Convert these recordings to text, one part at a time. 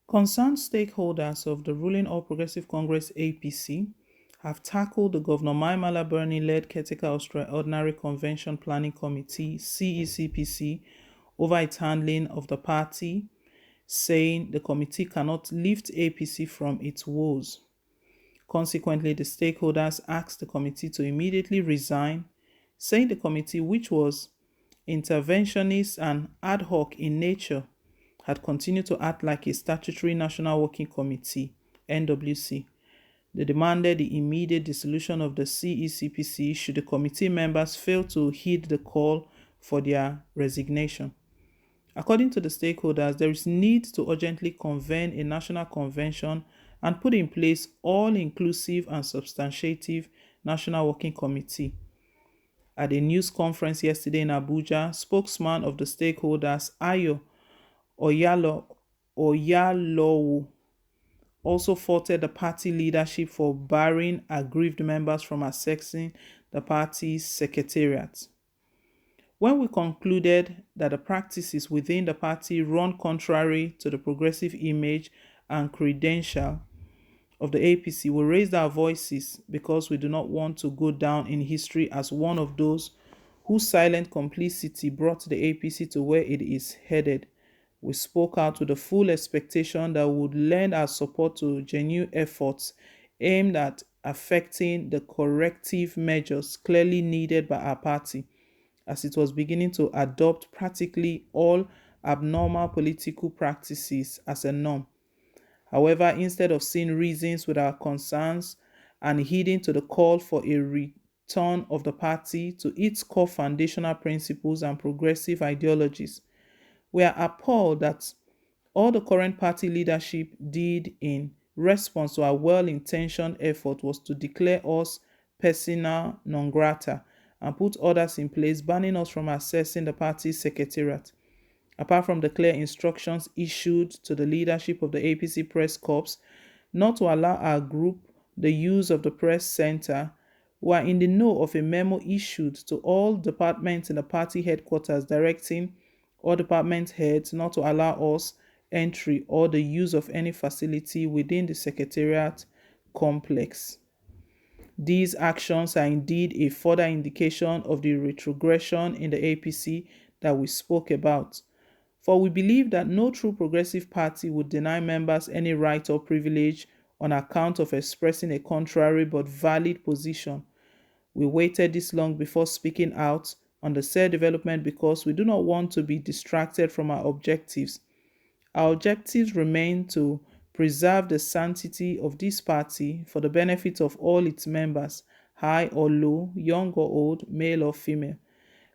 Concerned stakeholders of the ruling All Progressive Congress APC have tackled the Governor Maimala Burney-led Caretaker Extraordinary Convention Planning Committee (CECPC) over its handling of the party, saying the committee cannot lift APC from its woes. Consequently, the stakeholders asked the committee to immediately resign, saying the committee, which was interventionist and ad hoc in nature, had continued to act like a statutory National Working Committee (NWC). They demanded the immediate dissolution of the CECPC should the committee members fail to heed the call for their resignation. According to the stakeholders, there is need to urgently convene a national convention and put in place all-inclusive and substantive National Working Committee. At a news conference yesterday in Abuja, spokesman of the stakeholders, Ayo Oyalowo, also faulted the party leadership for barring aggrieved members from accessing the party's secretariat. When we concluded that the practices within the party run contrary to the progressive image and credential of the APC, we raised our voices because we do not want to go down in history as one of those whose silent complicity brought the APC to where it is headed. We spoke out with the full expectation that we would lend our support to genuine efforts aimed at affecting the corrective measures clearly needed by our party, as it was beginning to adopt practically all abnormal political practices as a norm. However, instead of seeing reasons with our concerns and heeding to the call for a return of the party to its core foundational principles and progressive ideologies, we are appalled that all the current party leadership did in response to our well-intentioned effort was to declare us persona non grata and put orders in place banning us from accessing the party's secretariat. Apart from the clear instructions issued to the leadership of the APC Press Corps not to allow our group the use of the press center, we are in the know of a memo issued to all departments in the party headquarters directing all department heads not to allow us entry or the use of any facility within the secretariat complex. These actions are indeed a further indication of the retrogression in the APC that we spoke about. For we believe that no true progressive party would deny members any right or privilege on account of expressing a contrary but valid position. We waited this long before speaking out on the said development because we do not want to be distracted from our objectives. Our objectives remain to preserve the sanctity of this party for the benefit of all its members, high or low, young or old, male or female.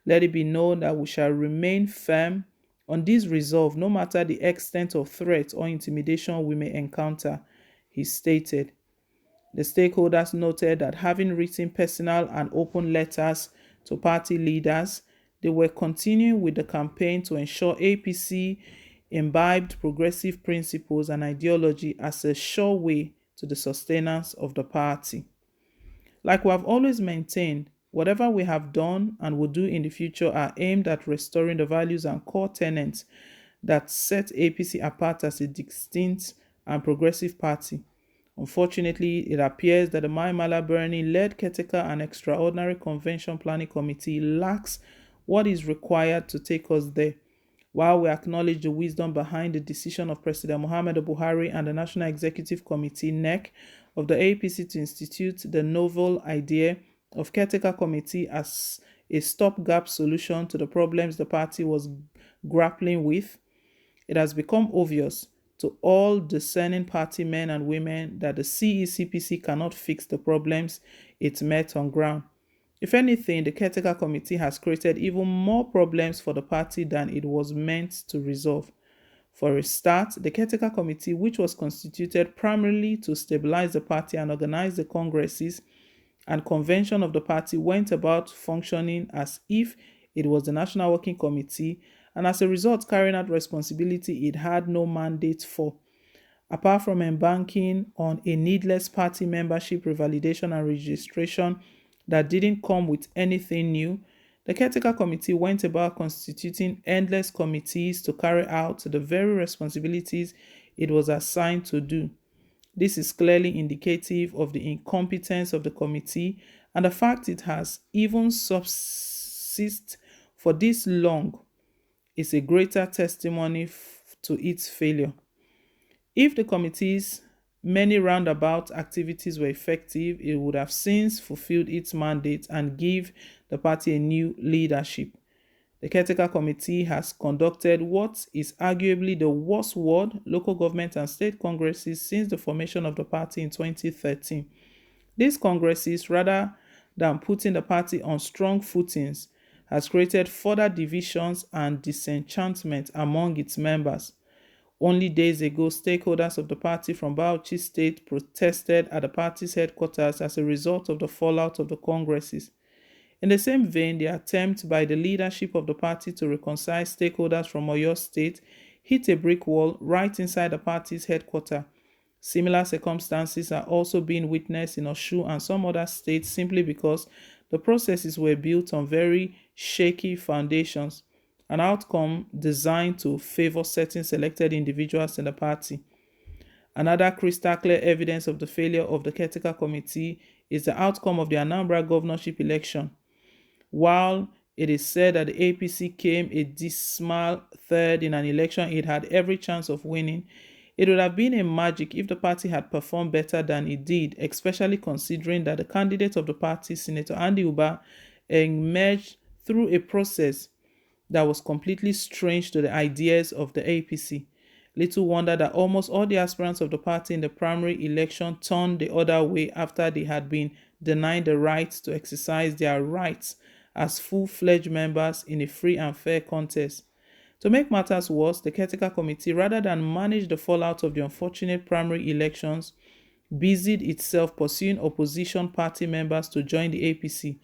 Let it be known that we shall remain firm on this resolve no matter the extent of threat or intimidation we may encounter, he stated. The stakeholders noted that having written personal and open letters to party leaders, they were continuing with the campaign to ensure APC imbibed progressive principles and ideology as a sure way to the sustenance of the party. Like we have always maintained, whatever we have done and will do in the future are aimed at restoring the values and core tenets that set APC apart as a distinct and progressive party. Unfortunately, it appears that the Maimala Burney-led Caretaker and Extraordinary Convention Planning Committee lacks what is required to take us there. While we acknowledge the wisdom behind the decision of President Muhammadu Buhari and the National Executive Committee (NEC) of the APC to institute the novel idea of Caretaker Committee as a stopgap solution to the problems the party was grappling with, it has become obvious to all discerning party men and women that the CECPC cannot fix the problems it met on ground. If anything, the Caretaker Committee has created even more problems for the party than it was meant to resolve. For a start, the Caretaker Committee, which was constituted primarily to stabilize the party and organize the congresses and convention of the party, went about functioning as if it was the National Working Committee, and as a result carrying out responsibility it had no mandate for. Apart from embarking on a needless party membership revalidation and registration that didn't come with anything new, the Caretaker Committee went about constituting endless committees to carry out the very responsibilities it was assigned to do. This is clearly indicative of the incompetence of the committee, and the fact it has even subsisted for this long is a greater testimony to its failure. If the committee's many roundabout activities were effective, it would have since fulfilled its mandate and give the party a new leadership. The Caretaker Committee has conducted what is arguably the worst ward, local government and state congresses since the formation of the party in 2013. These congresses, rather than putting the party on strong footings, has created further divisions and disenchantment among its members. Only days ago, stakeholders of the party from Bauchi State protested at the party's headquarters as a result of the fallout of the congresses. In the same vein, the attempt by the leadership of the party to reconcile stakeholders from Oyo State hit a brick wall right inside the party's headquarters. Similar circumstances are also being witnessed in Osun and some other states simply because the processes were built on very shaky foundations, an outcome designed to favor certain selected individuals in the party. Another crystal clear evidence of the failure of the Caretaker Committee is the outcome of the Anambra governorship election. While it is said that the APC came a dismal third in an election it had every chance of winning, it would have been a magic if the party had performed better than it did, especially considering that the candidate of the party, Senator Andy Uba, emerged through a process that was completely strange to the ideas of the APC. Little wonder that almost all the aspirants of the party in the primary election turned the other way after they had been denied the right to exercise their rights as full-fledged members in a free and fair contest. To make matters worse, the Caretaker Committee, rather than manage the fallout of the unfortunate primary elections, busied itself pursuing opposition party members to join the APC.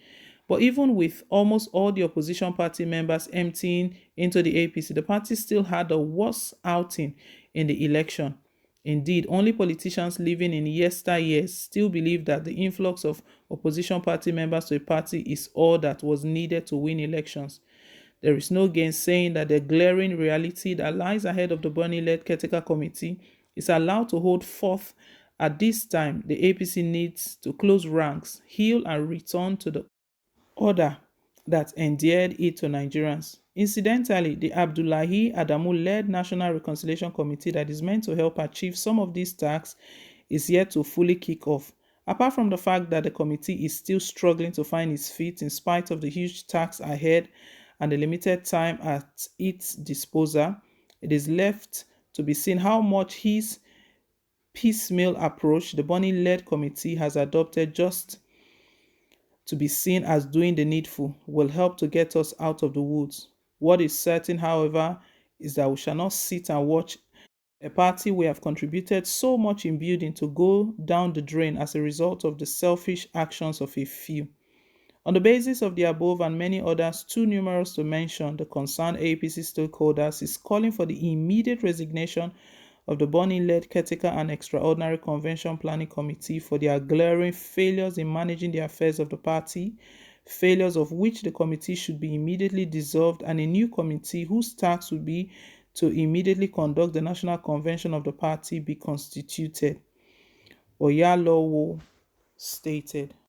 But even with almost all the opposition party members emptying into the APC, the party still had the worst outing in the election. Indeed, only politicians living in yesteryears still believe that the influx of opposition party members to a party is all that was needed to win elections. There is no gainsaying that the glaring reality that lies ahead of the Buni-led Caretaker Committee is allowed to hold forth. At this time, the APC needs to close ranks, heal and return to the order that endeared it to Nigerians. Incidentally, the Abdullahi Adamu-led National Reconciliation Committee that is meant to help achieve some of these tasks is yet to fully kick off. Apart from the fact that the committee is still struggling to find its feet in spite of the huge tasks ahead and the limited time at its disposal, it is left to be seen how much his piecemeal approach the Buni-led committee has adopted just to be seen as doing the needful will help to get us out of the woods. What is certain, however, is that we shall not sit and watch a party we have contributed so much in building to go down the drain as a result of the selfish actions of a few. On the basis of the above and many others too numerous to mention, the concerned APC stakeholders is calling for the immediate resignation of the Buni-led Caretaker and Extraordinary Convention Planning Committee for their glaring failures in managing the affairs of the party, failures of which the committee should be immediately dissolved, and a new committee whose task would be to immediately conduct the National Convention of the party be constituted. Oyalowo stated.